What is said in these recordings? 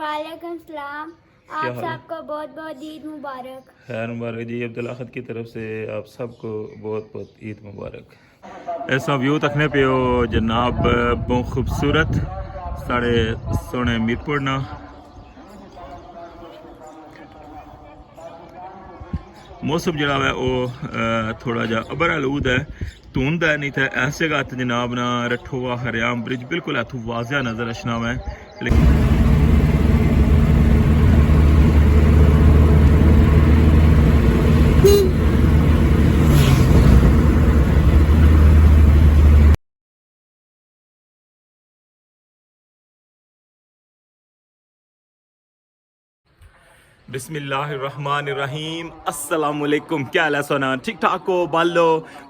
वालेकुम सलाम। क्या आप हाल है? सबको बहुत बहुत ईद मुबारक। खैर मुबारक जी। अब्दुल अहद की तरफ से आप सबको बहुत बहुत ईद मुबारक। ऐसा व्यू तकने पे हो जनाब, बहुत खूबसूरत साढ़े सोने मीरपुर ना मौसम जड़ा है वो थोड़ा जा अबर आलूद है, धुंध है, नहीं तो ऐसे गत जनाब ना रठोआ हरियाम ब्रिज बिल्कुल इथों वाजिया नजर अचना है। लेकिन बिस्मिल्लाहिर्रहमानिर्रहीम, अस्सलामुअलैकुम। क्या हाल है सोना? ठीक ठाक हो? बालो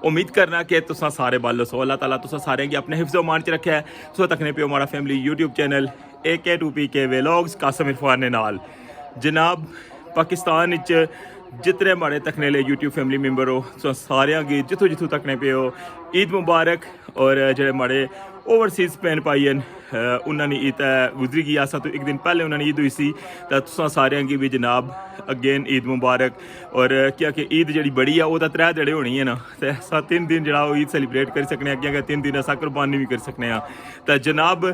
उम्मीद करना कि तुसा सारे बालो सो। अल्लाह ताला तुसा सारे की अपने हिफ्ज़ मान च रखे है। सो तकने पे हमारा family YouTube channel AK2PK vlogs Qasim Irfan ने नाल जनाब पाकिस्तान जितने माड़े तकने ले यूट्यूब फैमिली मैंबर हो, सो सारे गी जिथों जिथों तकने पे हो ईद मुबारक। और जेह्ड़े माड़े ओवरसीज़ भैन भाई न उन्होंने ईद गुजरी गई। असा तो एक दिन पहले उन्होंने ईद हुई सी, तो तुसां सारें गी भी जनाब अगेन ईद मुबारक। और क्या कि ईद जी बड़ी है वो तो 3 ध्याड़े होनी है ना, तो अस 3 दिन जो ईद सैलीब्रेट करी सकने, अगे 3 दिन अस कुर्बानी भी करी सकने। तो जनाब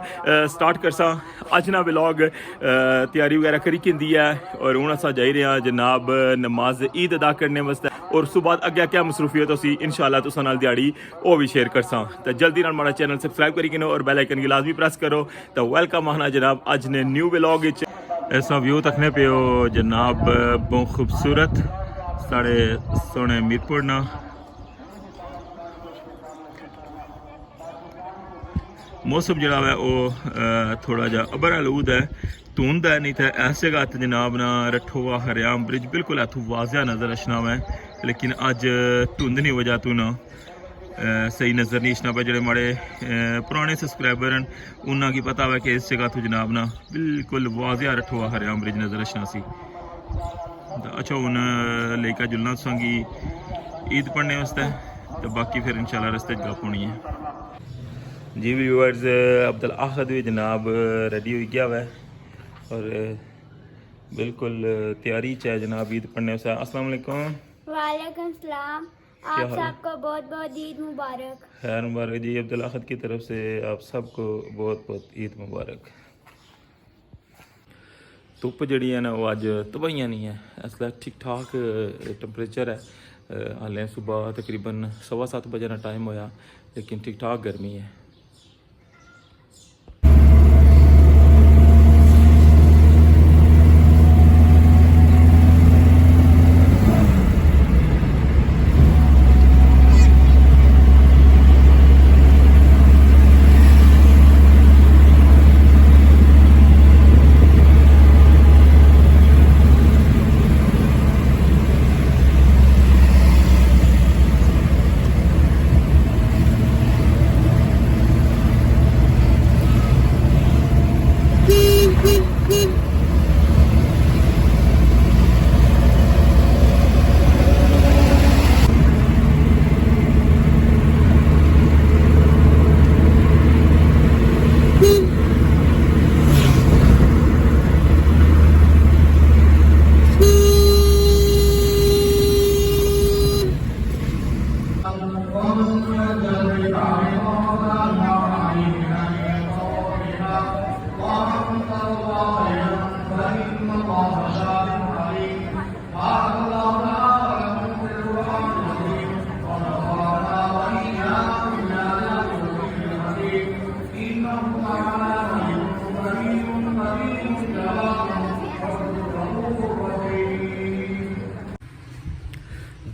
स्टार्ट करसा अज ना व्लॉग। तैयारी वगैरह करी की है और हूँ अस जाई रहे हैं जनाब नमाज ईद अदा करने वास्ते। और उस बाद अगे क्या मसरूफियत होसी इंशाल्लाह तुसां नाल दिहाड़ी वो भी शेयर करसा। तो जल्दी नाल हमारा चैनल सबसक्राइब करी किनो और बेल आइकन की लाजमी प्रेस करो। तो वेलकम आना जनाब अज ने न्यू व्लॉग। ऐसा व्यू तकने पे हो जनाब, बहुत खूबसूरत साढ़े सोने मीरपुर ना मौसम जड़ा है वो थोड़ा जा अबर आलूद है, धुंध है, नहीं तो ऐसे गत जनाब ना रठोआ हरियाम ब्रिज बिल्कुल इथों वाजिया नजर अचना है। लेकिन अज धुंध नहीं वजह तू ना सही नज़र नहीं अचना पे। जो माड़े पुराने सबसक्राइबर हैं उन्होंने पता है कि इस जगह तो जनाब ना बिल्कुल वाजिया रठोआ हरियाम ब्रिज नजर अचना सी। अच्छा हूँ लेकर जुलना तुसांगी ईद पढ़ने वास्ते, तो बाकी फिर इंशाल्लाह रस्ते च गप होनी है जी। व्यूअर्स अब्दुल अहद भी जनाब रेडी हो गया हुआ है और बिल्कुल तैयारी है जनाब ईद पढ़ने वास्ते। अस्सलाम वालेकुम। वालेकुम सलाम। क्या आप हाल है? सबको बहुत बहुत ईद मुबारक। खैर मुबारक जी। अब्दुल अहद की तरफ से आप सबको बहुत बहुत ईद मुबारक। धुप्प जी है ना वो अज तबाइयां नहीं है, इसलिए ठीक ठाक टैंपरेचर है। हालें सुबह तकरीबन 7:15 बजे का टाइम होया, लेकिन ठीक ठाक गर्मी है।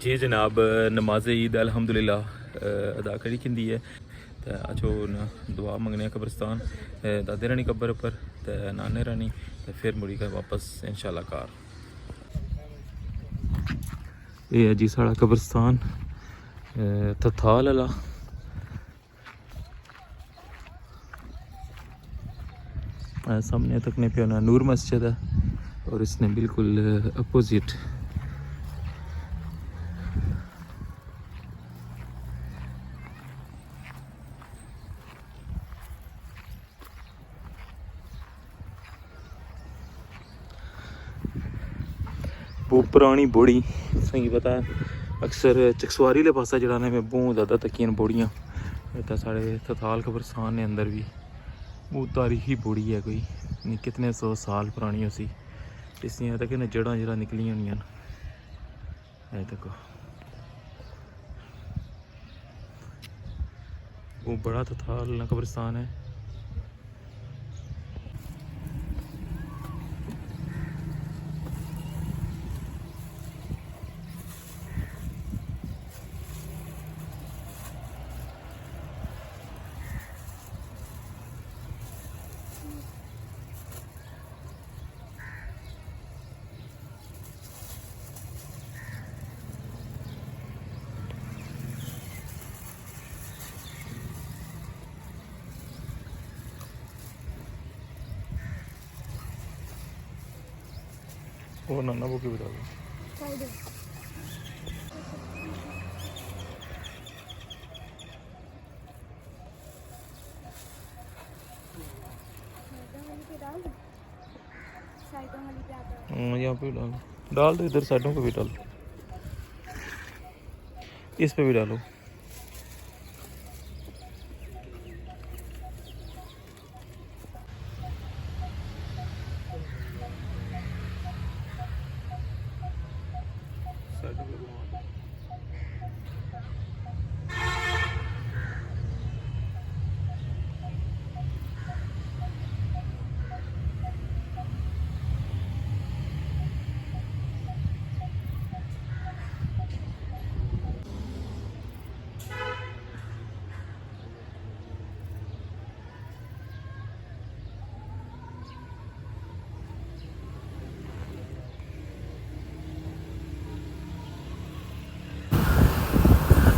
जी जनाब नमाज ईद अल्हम्दुलिल्लाह अदा करी की है। तो अच्छो दुआ मंगने कब्रस्तान दादे रानी कब्र पर, तो नाने रानी, तो फिर मुड़ी कर वापस इंशाल्लाह कार। ये है जी साड़ा कब्रस्तान तथाल अला। सामने तकने पे ना नूर मस्जिद है और इसने बिल्कुल अपोजिट वो पुरानी बोड़ी तुसेंगी पता है अक्सर चकसवारी ले पासा जड़ा ने में बहुत ज़्यादा तकियां बोड़ियां तो साढ़े थथाल कब्रस्तान ने अंदर भी बहुत तारीखी बोड़ी है कोई नहीं कितने 100 साल पुरानी उसी इसलिए तक ने जड़ा जड़ा निकली होनी तक वो बड़ा थथाल कब्रस्तान है। वो नाना वो क्यों बता दो यहाँ पे डाल दो इधर साइडों पे भी डालो इस पे भी डालो।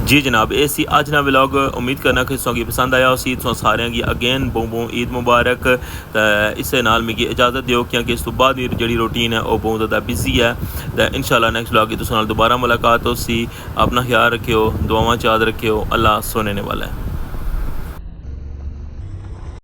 जी जनाब ये सी अज ना व्लॉग उम्मीद करना कि तुसेंगी पसंद आया उसी तुसें सारें गी अगेन बहुत ईद मुबारक। तो इस नाल मिगी इजाज़त दियो क्योंकि इस तो बाद जी रूटीन है वो बहुत ज़्यादा बिजी है। तो इंशाल्लाह नेक्स्ट व्लॉग की तुसें नाल दोबारा मुलाकात हो सी। अपना ख्याल रखियो दुआवां याद रखियो अल्लाह सुनने वाला है।